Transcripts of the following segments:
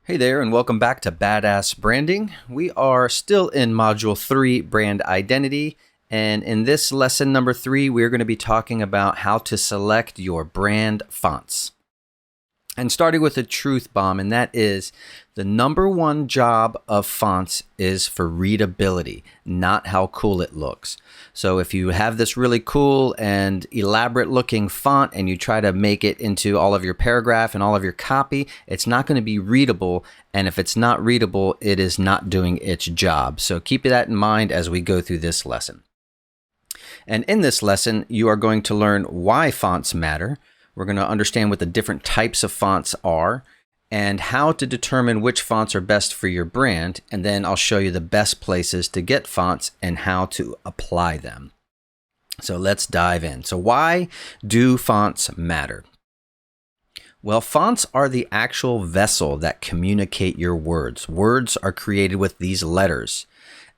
Hey there, and welcome back to Badass Branding. We are still in Module 3, Brand Identity, and in this lesson number 3, we're going to be talking about how to select your brand fonts. And starting with a truth bomb, and that is the number one job of fonts is for readability, not how cool it looks. So if you have this really cool and elaborate looking font and you try to make it into all of your paragraph and all of your copy, it's not going to be readable. And if it's not readable, it is not doing its job. So keep that in mind as we go through this lesson. And in this lesson, you are going to learn why fonts matter. We're going to understand what the different types of fonts are and how to determine which fonts are best for your brand. And then I'll show you the best places to get fonts and how to apply them. So let's dive in. So why do fonts matter? Well, fonts are the actual vessel that communicate your words. Words are created with these letters,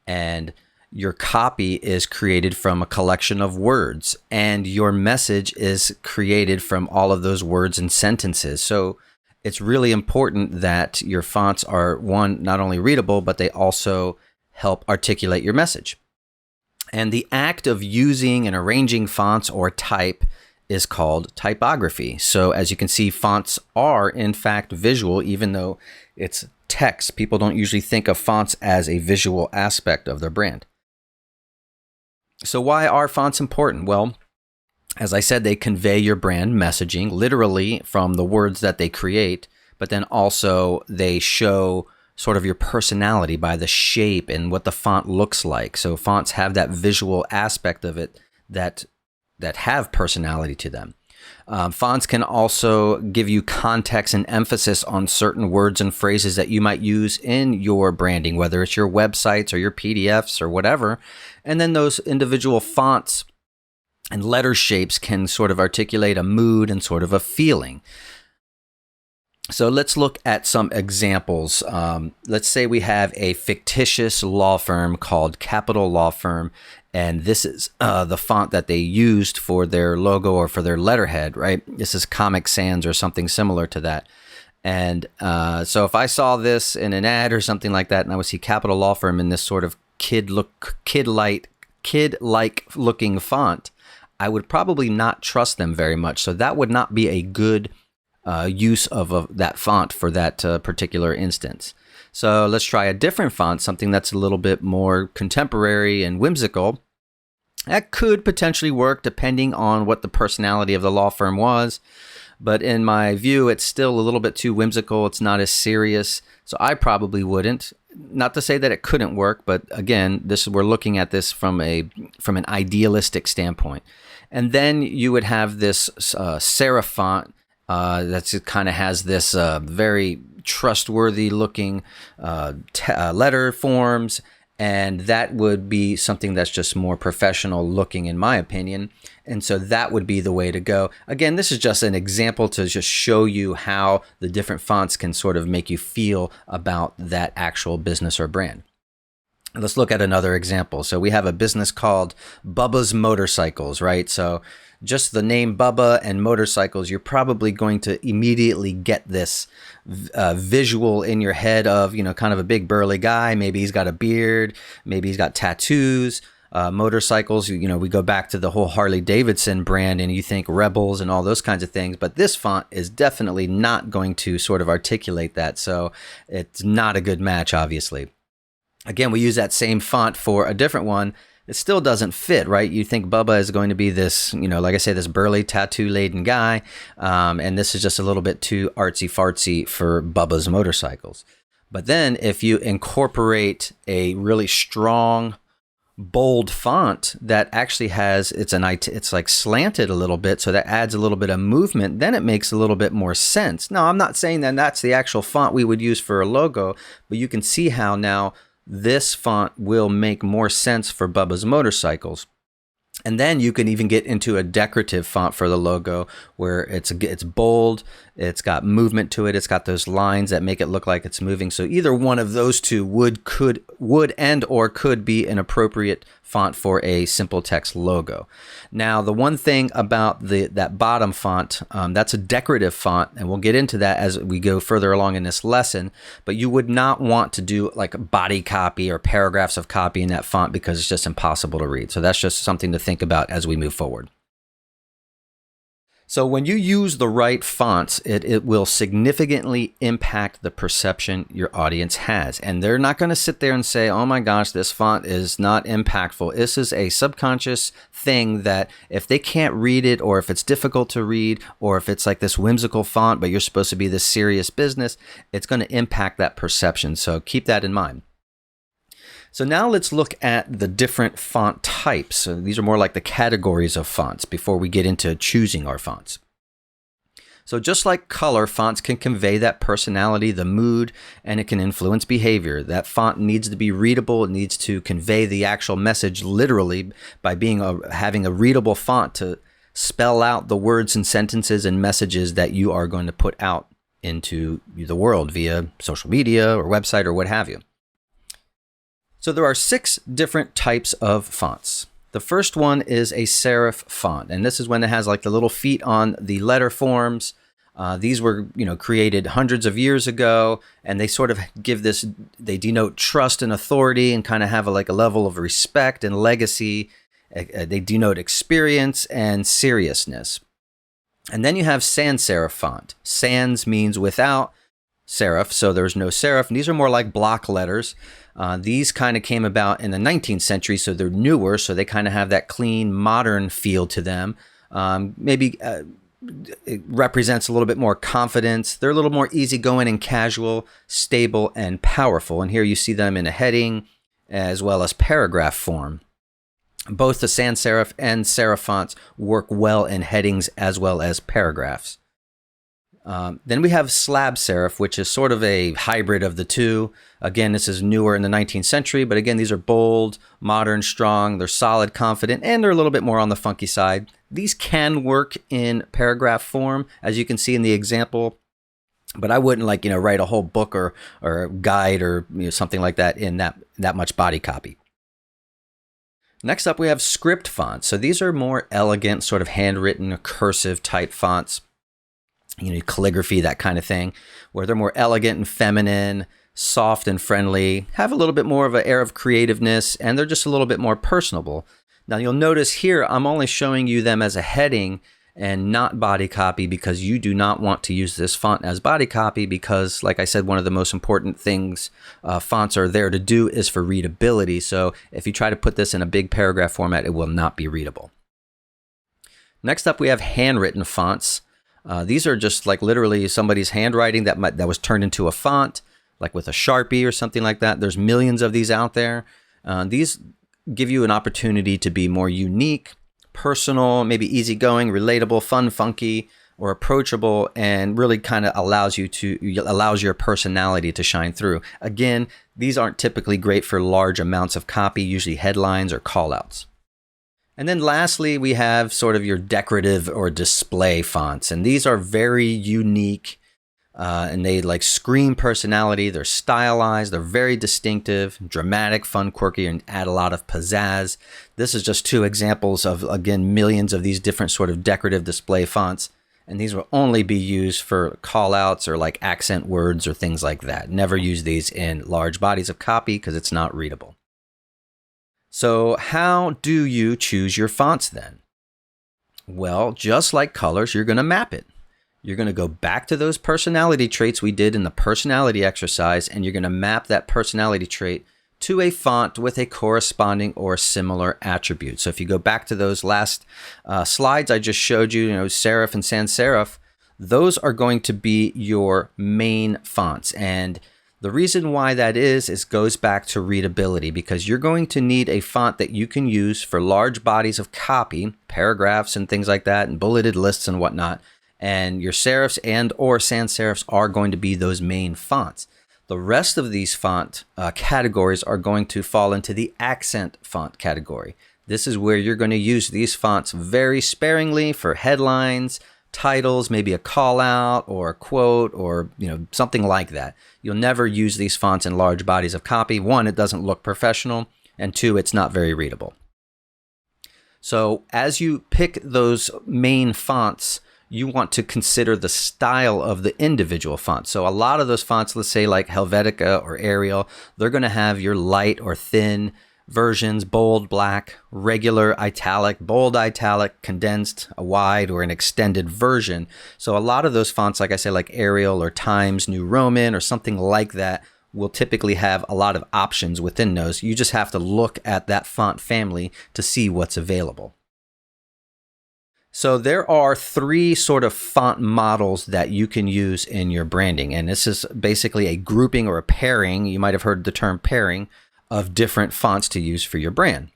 and your copy is created from a collection of words, and your message is created from all of those words and sentences. So it's really important that your fonts are, one, not only readable, but they also help articulate your message. And the act of using and arranging fonts or type is called typography. So as you can see, fonts are in fact visual, even though it's text. People don't usually think of fonts as a visual aspect of their brand. So why are fonts important? Well, as I said, they convey your brand messaging literally from the words that they create, but then also they show sort of your personality by the shape and what the font looks like. So fonts have that visual aspect of it that have personality to them. Fonts can also give you context and emphasis on certain words and phrases that you might use in your branding, whether it's your websites or your PDFs or whatever. And then those individual fonts and letter shapes can sort of articulate a mood and sort of a feeling. So let's look at some examples. Let's say we have a fictitious law firm called Capital Law Firm, and this is the font that they used for their logo or for their letterhead, right? This is Comic Sans or something similar to that. And so if I saw this in an ad or something like that, and I would see Capital Law Firm in this sort of kid-like looking font, I would probably not trust them very much. So that would not be a good use of that font for that particular instance. So let's try a different font, something that's a little bit more contemporary and whimsical. That could potentially work depending on what the personality of the law firm was. But in my view, it's still a little bit too whimsical. It's not as serious. So I probably wouldn't. Not to say that it couldn't work, but again, we're looking at this from an idealistic standpoint. And then you would have this Serif Font that kind of has this very trustworthy looking letter forms, and that would be something that's just more professional looking in my opinion. And so that would be the way to go. Again, this is just an example to just show you how the different fonts can sort of make you feel about that actual business or brand. Let's look at another example. So we have a business called Bubba's Motorcycles, right? So just the name Bubba and motorcycles, you're probably going to immediately get this visual in your head of, kind of a big burly guy. Maybe he's got a beard. Maybe he's got tattoos. Motorcycles, we go back to the whole Harley Davidson brand and you think Rebels and all those kinds of things. But this font is definitely not going to sort of articulate that. So it's not a good match, obviously. Again, we use that same font for a different one. It still doesn't fit, right? You think Bubba is going to be this, like I say, this burly tattoo-laden guy. And this is just a little bit too artsy-fartsy for Bubba's Motorcycles. But then if you incorporate a really strong, bold font that actually has, it's like slanted a little bit, so that adds a little bit of movement, then it makes a little bit more sense. Now, I'm not saying that that's the actual font we would use for a logo, but you can see how now this font will make more sense for Bubba's Motorcycles. And then you can even get into a decorative font for the logo where it's bold, it's got movement to it, it's got those lines that make it look like it's moving. So either one of those two would and or could be an appropriate font for a simple text logo. Now, the one thing about that bottom font, that's a decorative font, and we'll get into that as we go further along in this lesson, but you would not want to do like body copy or paragraphs of copy in that font because it's just impossible to read. So that's just something to think about as we move forward. So when you use the right fonts, it will significantly impact the perception your audience has. And they're not going to sit there and say, oh my gosh, this font is not impactful. This is a subconscious thing that if they can't read it, or if it's difficult to read, or if it's like this whimsical font, but you're supposed to be this serious business, it's going to impact that perception. So keep that in mind. So now let's look at the different font types. So these are more like the categories of fonts before we get into choosing our fonts. So just like color, fonts can convey that personality, the mood, and it can influence behavior. That font needs to be readable. It needs to convey the actual message literally by having a readable font to spell out the words and sentences and messages that you are going to put out into the world via social media or website or what have you. So there are 6 different types of fonts. The first one is a serif font, and this is when it has like the little feet on the letter forms. These were, created hundreds of years ago, and they sort of they denote trust and authority and kind of have a level of respect and legacy. They denote experience and seriousness. And then you have sans serif font. Sans means without serif, so there's no serif. And these are more like block letters. These kind of came about in the 19th century, so they're newer, so they kind of have that clean, modern feel to them. It represents a little bit more confidence. They're a little more easygoing and casual, stable and powerful. And here you see them in a heading as well as paragraph form. Both the sans serif and serif fonts work well in headings as well as paragraphs. Then we have slab serif, which is sort of a hybrid of the two. Again, this is newer in the 19th century, but again, these are bold, modern, strong, they're solid, confident, and they're a little bit more on the funky side. These can work in paragraph form, as you can see in the example, but I wouldn't write a whole book or a guide or something like that in that much body copy. Next up, we have script fonts. So these are more elegant, sort of handwritten, cursive type fonts. Calligraphy, that kind of thing, where they're more elegant and feminine, soft and friendly, have a little bit more of an air of creativeness, and they're just a little bit more personable. Now you'll notice here, I'm only showing you them as a heading and not body copy because you do not want to use this font as body copy because, like I said, one of the most important things fonts are there to do is for readability. So if you try to put this in a big paragraph format, it will not be readable. Next up, we have handwritten fonts. These are just like literally somebody's handwriting that was turned into a font, like with a Sharpie or something like that. There's millions of these out there. These give you an opportunity to be more unique, personal, maybe easygoing, relatable, fun, funky, or approachable, and really kind of allows your personality to shine through. Again, these aren't typically great for large amounts of copy, usually headlines or callouts. And then lastly, we have sort of your decorative or display fonts. And these are very unique and they scream personality. They're stylized. They're very distinctive, dramatic, fun, quirky, and add a lot of pizzazz. This is just 2 examples of, again, millions of these different sort of decorative display fonts. And these will only be used for callouts or accent words or things like that. Never use these in large bodies of copy because it's not readable. So how do you choose your fonts then? Well, just like colors, you're going to map it. You're going to go back to those personality traits we did in the personality exercise, and you're going to map that personality trait to a font with a corresponding or similar attribute. So if you go back to those last slides I just showed you, serif and sans serif, those are going to be your main fonts. And the reason why that is goes back to readability, because you're going to need a font that you can use for large bodies of copy, paragraphs and things like that, and bulleted lists and whatnot. And your serifs and or sans serifs are going to be those main fonts. The rest of these font categories are going to fall into the accent font category. This is where you're going to use these fonts very sparingly for headlines, titles, maybe a call out or a quote or something like that. You'll never use these fonts in large bodies of copy. 1, it doesn't look professional, and 2, it's not very readable. So as you pick those main fonts, you want to consider the style of the individual font. So a lot of those fonts, let's say like Helvetica or Arial, they're going to have your light or thin versions, bold, black, regular, italic, bold, italic, condensed, a wide, or an extended version. So a lot of those fonts, like I say, like Arial or Times New Roman or something like that, will typically have a lot of options within those. You just have to look at that font family to see what's available. So there are three sort of font models that you can use in your branding. And this is basically a grouping or a pairing. You might have heard the term pairing of different fonts to use for your brand.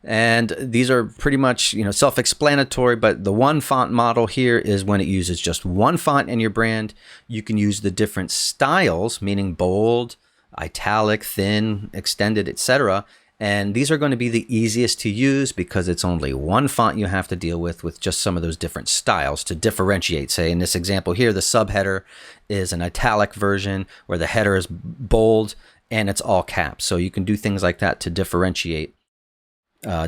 And these are pretty much, self-explanatory, but the one font model here is when it uses just one font in your brand. You can use the different styles, meaning bold, italic, thin, extended, etc. And these are going to be the easiest to use because it's only one font you have to deal with just some of those different styles to differentiate. Say in this example here, the subheader is an italic version where the header is bold and it's all caps. So you can do things like that to differentiate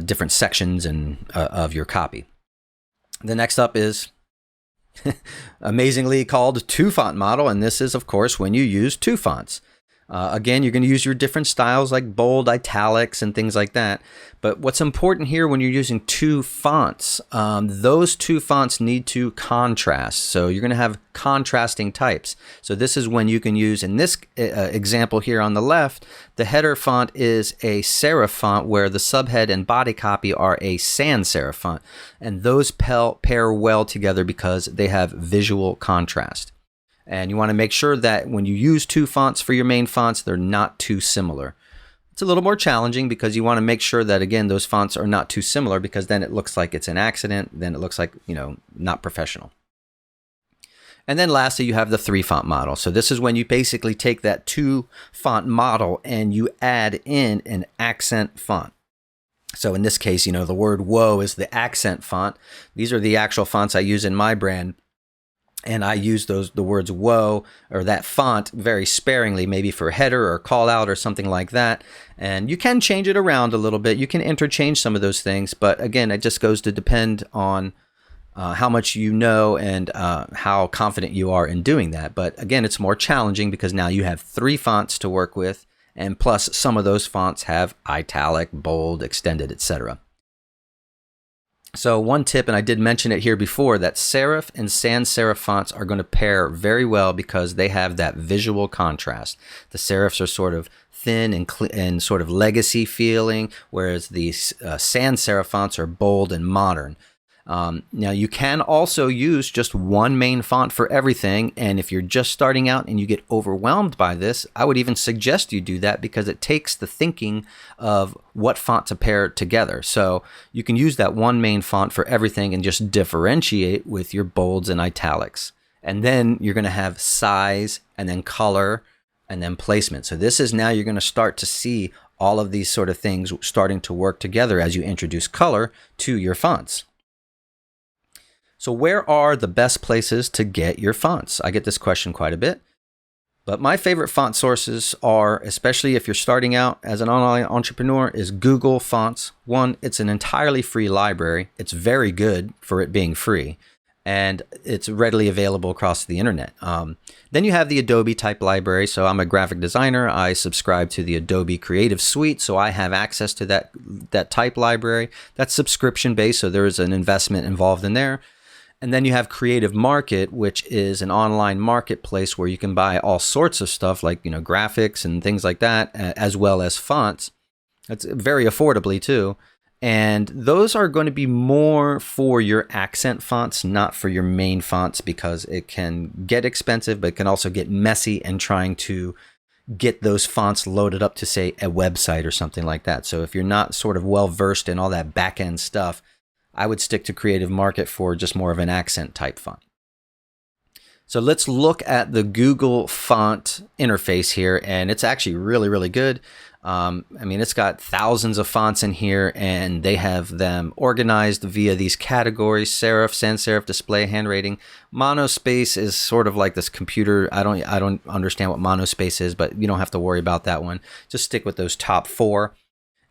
different sections of your copy. The next up is amazingly called two font model, and this is of course when you use two fonts. Again, you're going to use your different styles like bold, italics, and things like that. But what's important here when you're using two fonts, those two fonts need to contrast. So you're going to have contrasting types. So this is when you can use, in this example here on the left, the header font is a serif font where the subhead and body copy are a sans serif font. And those pair well together because they have visual contrast. And you want to make sure that when you use two fonts for your main fonts, they're not too similar. It's a little more challenging because you want to make sure that, again, those fonts are not too similar because then it looks like it's an accident. Then it looks like, not professional. And then lastly, you have the three font model. So this is when you basically take that two font model and you add in an accent font. So in this case, the word whoa is the accent font. These are the actual fonts I use in my brand. And I use the words whoa or that font very sparingly, maybe for header or call out or something like that. And you can change it around a little bit. You can interchange some of those things. But again, it just goes to depend on how much you know and how confident you are in doing that. But again, it's more challenging because now you have three fonts to work with. And plus, some of those fonts have italic, bold, extended, etc. So one tip, and I did mention it here before, that serif and sans serif fonts are going to pair very well because they have that visual contrast. The serifs are sort of thin and sort of legacy feeling, whereas the sans serif fonts are bold and modern. Now you can also use just one main font for everything, and if you're just starting out and you get overwhelmed by this, I would even suggest you do that because it takes the thinking of what font to pair together. So you can use that one main font for everything and just differentiate with your bolds and italics. And then you're going to have size and then color and then placement. So this is now you're going to start to see all of these sort of things starting to work together as you introduce color to your fonts. So where are the best places to get your fonts? I get this question quite a bit. But my favorite font sources are, especially if you're starting out as an online entrepreneur, is Google Fonts. One, it's an entirely free library. It's very good for it being free. And it's readily available across the internet. Then you have the Adobe type library. So I'm a graphic designer. I subscribe to the Adobe Creative Suite. So I have access to that type library. That's subscription based. So there is an investment involved in there. And then you have Creative Market, which is an online marketplace where you can buy all sorts of stuff like, graphics and things like that, as well as fonts. It's very affordably too. And those are going to be more for your accent fonts, not for your main fonts, because it can get expensive, but it can also get messy in trying to get those fonts loaded up to, say, a website or something like that. So if you're not sort of well versed in all that back end stuff, I would stick to Creative Market for just more of an accent type font. So let's look at the Google font interface here, and it's actually really, really good. It's got thousands of fonts in here, and they have them organized via these categories: serif, sans serif, display, handwriting. Monospace is sort of like this computer. I don't understand what monospace is, but you don't have to worry about that one. Just stick with those top four.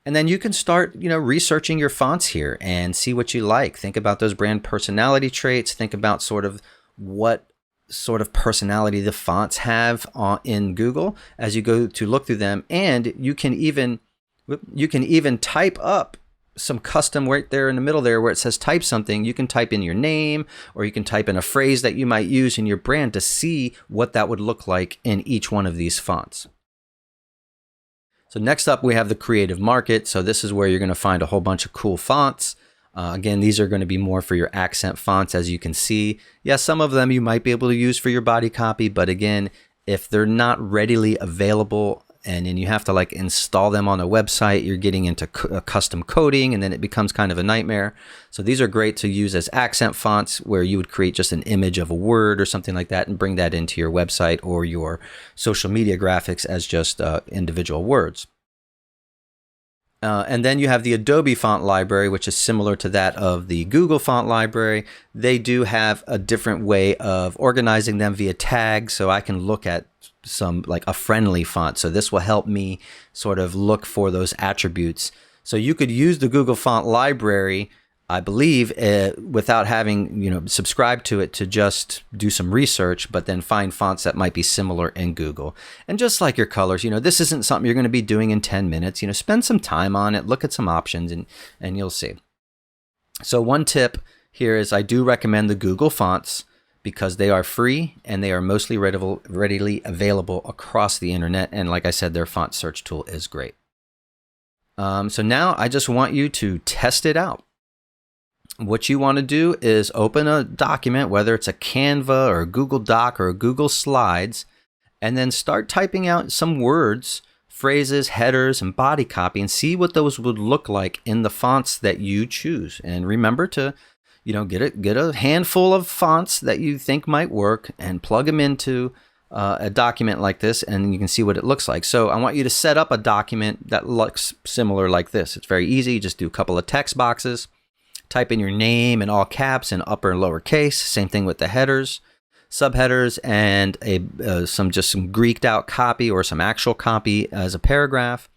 And then you can start, researching your fonts here and see what you like. Think about those brand personality traits. Think about sort of what sort of personality the fonts have in Google as you go to look through them. And you can even type up some custom right there in the middle there where it says type something. You can type in your name, or you can type in a phrase that you might use in your brand to see what that would look like in each one of these fonts. So next up, we have the creative market. So this is where you're going to find a whole bunch of cool fonts. Again, these are going to be more for your accent fonts, as you can see. Yeah, some of them you might be able to use for your body copy, but again, if they're not readily available and then you have to like install them on a website, you're getting into custom coding, and then it becomes kind of a nightmare. So these are great to use as accent fonts, where you would create just an image of a word or something like that and bring that into your website or your social media graphics as just individual words. And then you have the Adobe font library, which is similar to that of the Google font library. They do have a different way of organizing them via tags, so I can look at some like a friendly font. So this will help me sort of look for those attributes. So you could use the Google font library, I believe, without having subscribed to it, to just do some research, but then find fonts that might be similar in Google. And just like your colors, this isn't something you're going to be doing in 10 minutes. Spend some time on it, look at some options, and you'll see. So one tip here is I do recommend the Google fonts because they are free and they are mostly readily available across the internet. And like I said, their font search tool is great. So now I just want you to test it out. What you want to do is open a document, whether it's a Canva or a Google Doc or a Google Slides, and then start typing out some words, phrases, headers, and body copy, and see what those would look like in the fonts that you choose. And remember to, get a handful of fonts that you think might work and plug them into a document like this, and you can see what it looks like. So I want you to set up a document that looks similar like this. It's very easy. You just do a couple of text boxes. Type in your name in all caps and upper and lower case. Same thing with the headers, subheaders, and some Greeked out copy or some actual copy as a paragraph.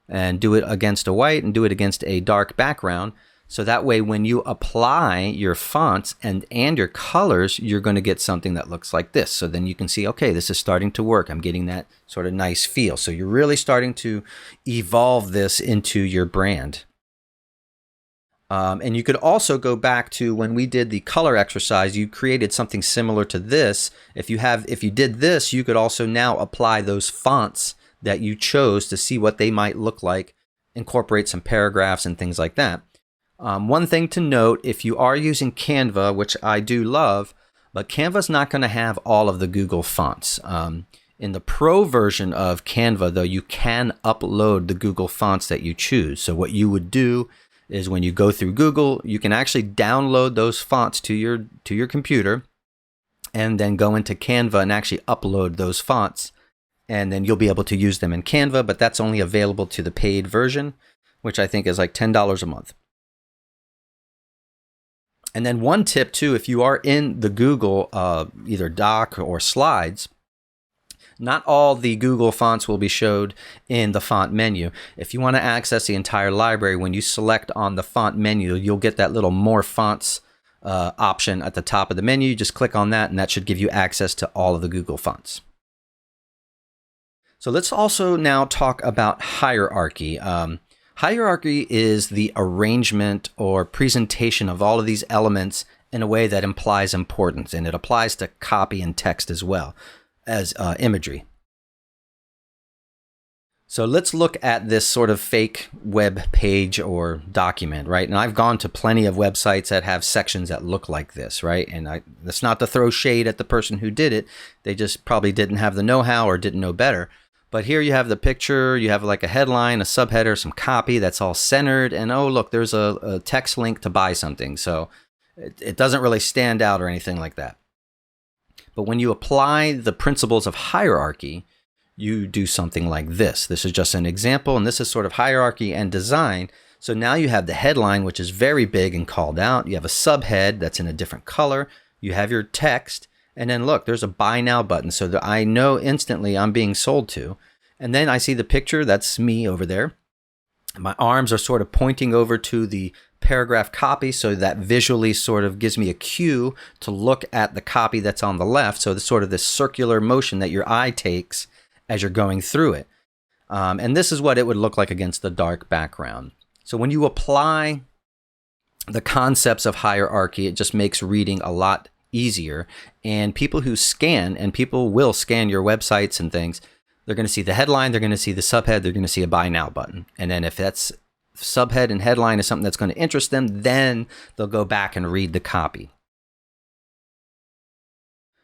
And do it against a white and do it against a dark background. So that way, when you apply your fonts and your colors, you're going to get something that looks like this. So then you can see, okay, this is starting to work. I'm getting that sort of nice feel. So you're really starting to evolve this into your brand. And you could also go back to when we did the color exercise, you created something similar to this. If you did this, you could also now apply those fonts that you chose to see what they might look like, incorporate some paragraphs and things like that. One thing to note, if you are using Canva, which I do love, but Canva's not going to have all of the Google fonts. In the Pro version of Canva, though, you can upload the Google fonts that you choose. So what you would do is when you go through Google, you can actually download those fonts to your computer and then go into Canva and actually upload those fonts. And then you'll be able to use them in Canva, but that's only available to the paid version, which I think is like $10 a month. And then one tip too, if you are in the Google either Doc or Slides, not all the Google fonts will be showed in the font menu. If you want to access the entire library, when you select on the font menu, you'll get that little More Fonts option at the top of the menu. You just click on that, and that should give you access to all of the Google fonts. So let's also now talk about hierarchy. Hierarchy is the arrangement or presentation of all of these elements in a way that implies importance, and it applies to copy and text as well as imagery. So let's look at this sort of fake web page or document, right? And I've gone to plenty of websites that have sections that look like this, right? And that's not to throw shade at the person who did it. They just probably didn't have the know-how or didn't know better. But here you have the picture, you have like a headline, a subheader, some copy that's all centered, and oh, look, there's a text link to buy something. So it doesn't really stand out or anything like that. But when you apply the principles of hierarchy, you do something like this. This is just an example, and this is sort of hierarchy and design. So now you have the headline, which is very big and called out. You have a subhead that's in a different color. You have your text. And then look, there's a buy now button so that I know instantly I'm being sold to. And then I see the picture, that's me over there. My arms are sort of pointing over to the paragraph copy, so that visually sort of gives me a cue to look at the copy that's on the left. So it's sort of this circular motion that your eye takes as you're going through it. And this is what it would look like against the dark background. So when you apply the concepts of hierarchy, it just makes reading a lot easier. And people who scan, and people will scan your websites and things, they're going to see the headline, they're going to see the subhead, they're going to see a buy now button. And then if that's subhead and headline is something that's going to interest them, then they'll go back and read the copy.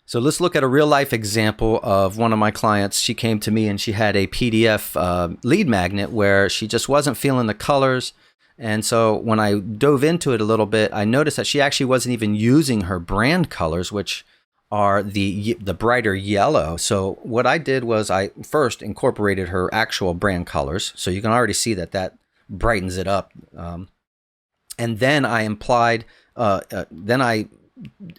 So let's look at a real life example of one of my clients. She came to me and she had a PDF lead magnet where she just wasn't feeling the colors. And so when I dove into it a little bit, I noticed that she actually wasn't even using her brand colors, which are the brighter yellow. So what I did was I first incorporated her actual brand colors. So you can already see that that brightens it up. And then I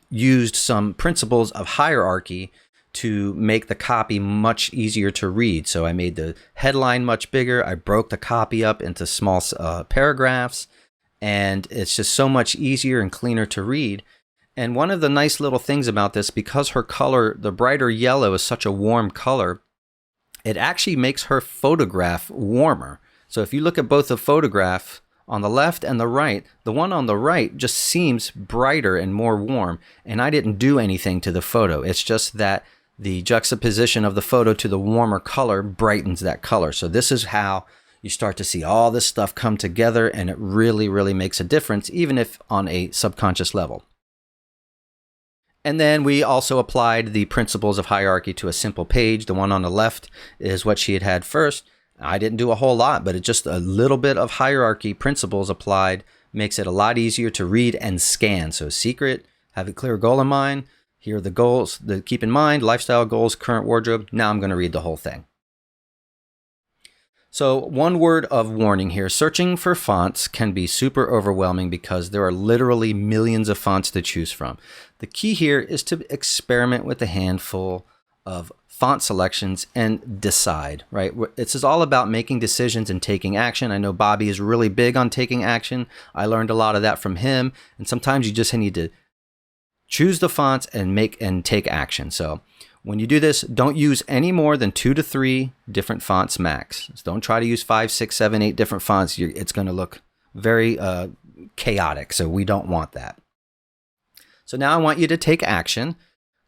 used some principles of hierarchy to make the copy much easier to read. So I made the headline much bigger. I broke the copy up into small paragraphs, and it's just so much easier and cleaner to read. And one of the nice little things about this, because her color, the brighter yellow, is such a warm color, it actually makes her photograph warmer. So if you look at both the photograph on the left and the right, the one on the right just seems brighter and more warm. And I didn't do anything to the photo. It's just that the juxtaposition of the photo to the warmer color brightens that color. So this is how you start to see all this stuff come together, and it really, really makes a difference, even if on a subconscious level. And then we also applied the principles of hierarchy to a simple page. The one on the left is what she had first. I didn't do a whole lot, but it just a little bit of hierarchy principles applied makes it a lot easier to read and scan. So secret, have a clear goal in mind. Here are the goals to keep in mind: lifestyle goals, current wardrobe. Now I'm going to read the whole thing. So one word of warning here: searching for fonts can be super overwhelming because there are literally millions of fonts to choose from. The key here is to experiment with a handful of font selections and decide, right? This is all about making decisions and taking action. I know Bobby is really big on taking action. I learned a lot of that from him. And sometimes you just need to choose the fonts and take action. So when you do this, don't use any more than 2 to 3 different fonts max. So don't try to use 5, 6, 7, 8 different fonts. It's going to look very chaotic. So we don't want that. So now I want you to take action.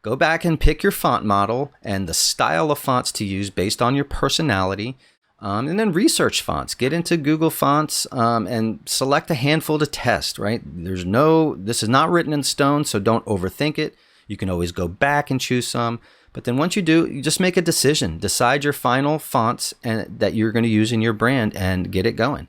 Go back and pick your font model and the style of fonts to use based on your personality. And then research fonts. Get into Google Fonts and select a handful to test, right? This is not written in stone, so don't overthink it. You can always go back and choose some. But then once you do, you just make a decision. Decide your final fonts that you're going to use in your brand and get it going.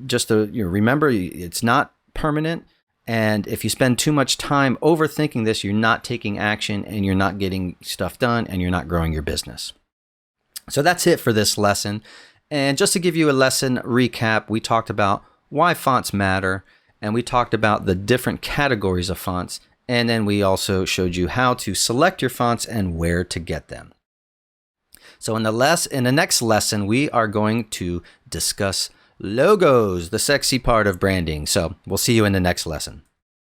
Just to remember, it's not permanent. And if you spend too much time overthinking this, you're not taking action and you're not getting stuff done and you're not growing your business. So that's it for this lesson. And just to give you a lesson recap, we talked about why fonts matter, and we talked about the different categories of fonts. And then we also showed you how to select your fonts and where to get them. So in the next lesson, we are going to discuss logos, the sexy part of branding. So we'll see you in the next lesson.